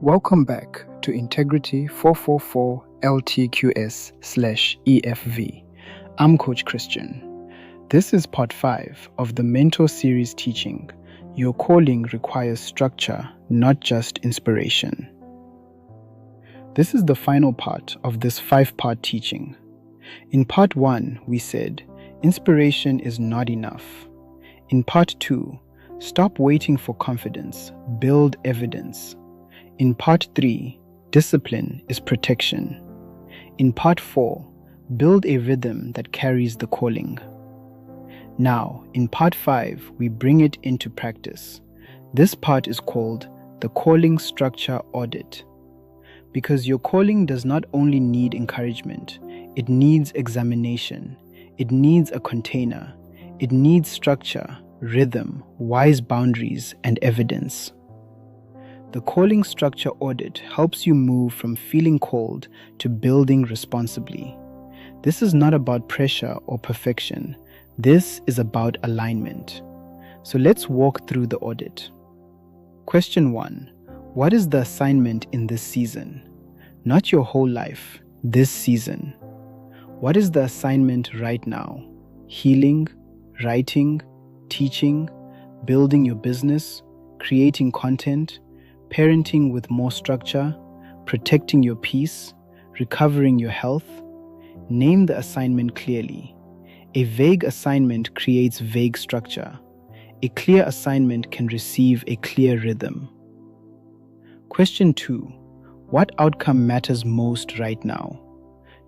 Welcome back to Integrity 444 LTQS/EFV. I'm Coach Christian. This is part 5 of the Mentor Series teaching, Your Calling Requires Structure, Not Just Inspiration. This is the final part of this 5-part teaching. In part 1, we said, inspiration is not enough. In part 2, stop waiting for confidence, build evidence. In part 3, discipline is protection. In part 4, build a rhythm that carries the calling. Now, in part 5, we bring it into practice. This part is called the Calling Structure Audit. Because your calling does not only need encouragement, it needs examination. It needs a container. It needs structure, rhythm, wise boundaries, and evidence. The Calling Structure Audit helps you move from feeling called to building responsibly. This is not about pressure or perfection. This is about alignment. So let's walk through the audit. Question 1. What is the assignment in this season? Not your whole life, this season. What is the assignment right now? Healing, writing, teaching, building your business, creating content, parenting with more structure, protecting your peace, recovering your health. Name the assignment clearly. A vague assignment creates vague structure. A clear assignment can receive a clear rhythm. Question 2. What outcome matters most right now?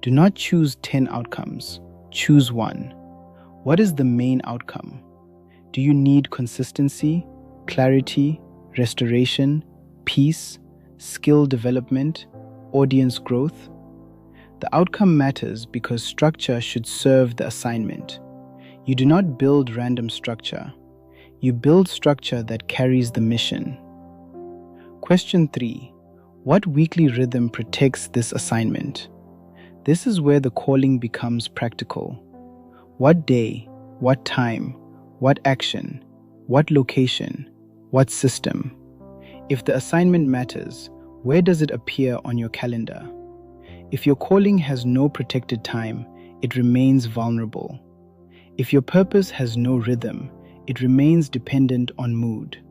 Do not choose 10 outcomes. Choose one. What is the main outcome? Do you need consistency, clarity, restoration, peace, skill development, audience growth? The outcome matters because structure should serve the assignment. You do not build random structure. You build structure that carries the mission. Question 3. What weekly rhythm protects this assignment? This is where the calling becomes practical. What day, what time, what action, what location, what system? If the assignment matters, where does it appear on your calendar? If your calling has no protected time, it remains vulnerable. If your purpose has no rhythm, it remains dependent on mood.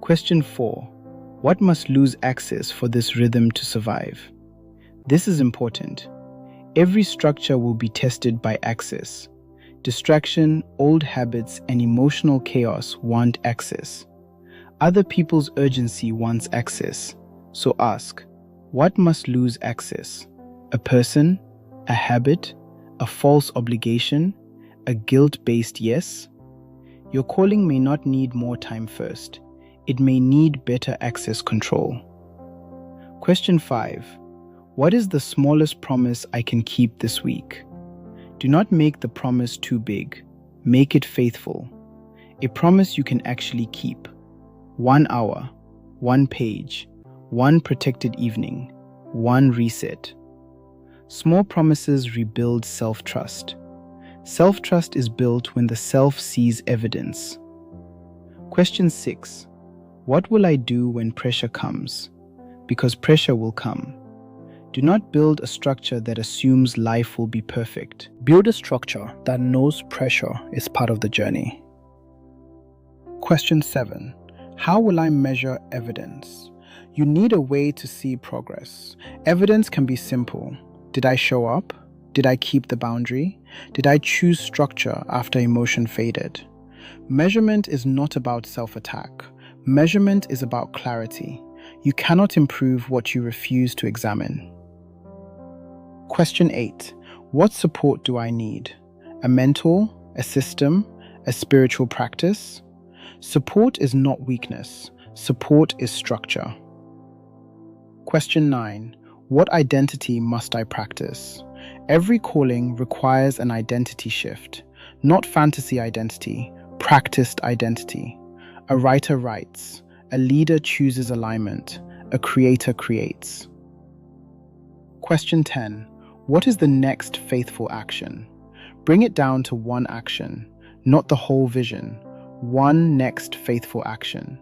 Question 4. What must lose access for this rhythm to survive? This is important. Every structure will be tested by access. Distraction, old habits, and emotional chaos want access. Other people's urgency wants access. So ask, what must lose access? A person? A habit? A false obligation? A guilt-based yes? Your calling may not need more time first. It may need better access control. Question 5. What is the smallest promise I can keep this week? Do not make the promise too big. Make it faithful. A promise you can actually keep. 1 hour, 1 page, 1 protected evening, 1 reset. Small promises rebuild self-trust. Self-trust is built when the self sees evidence. Question 6. What will I do when pressure comes? Because pressure will come. Do not build a structure that assumes life will be perfect. Build a structure that knows pressure is part of the journey. Question 7. How will I measure evidence? You need a way to see progress. Evidence can be simple. Did I show up? Did I keep the boundary? Did I choose structure after emotion faded? Measurement is not about self-attack. Measurement is about clarity. You cannot improve what you refuse to examine. Question 8. What support do I need? A mentor? A system? A spiritual practice? Support is not weakness. Support is structure. Question 9. What identity must I practice? Every calling requires an identity shift. Not fantasy identity, practiced identity. A writer writes. A leader chooses alignment. A creator creates. Question 10. What is the next faithful action? Bring it down to one action, not the whole vision. One next faithful action.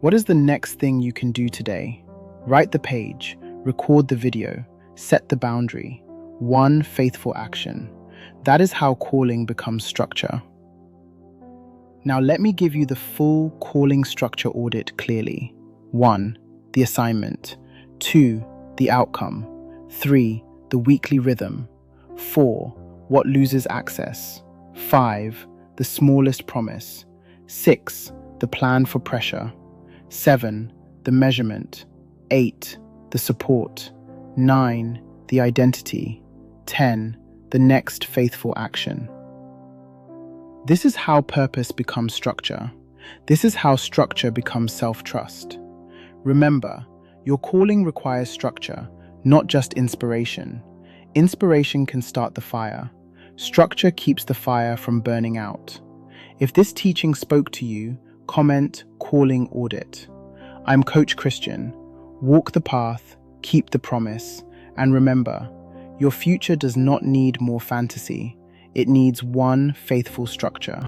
What is the next thing you can do today? Write the page, record the video, set the boundary. One faithful action. That is how calling becomes structure. Now let me give you the full calling structure audit clearly. 1. The assignment. 2. The outcome. 3. The weekly rhythm. 4. What loses access. 5. The smallest promise. 6. The plan for pressure. 7. The measurement. 8. The support. 9. The identity. 10. The next faithful action. This is how purpose becomes structure. This is how structure becomes self-trust. Remember, your calling requires structure, not just inspiration. Inspiration can start the fire. Structure keeps the fire from burning out. If this teaching spoke to you, comment Calling Audit. I'm Coach Christian. Walk the path, keep the promise, and remember, your future does not need more fantasy. It needs one faithful structure.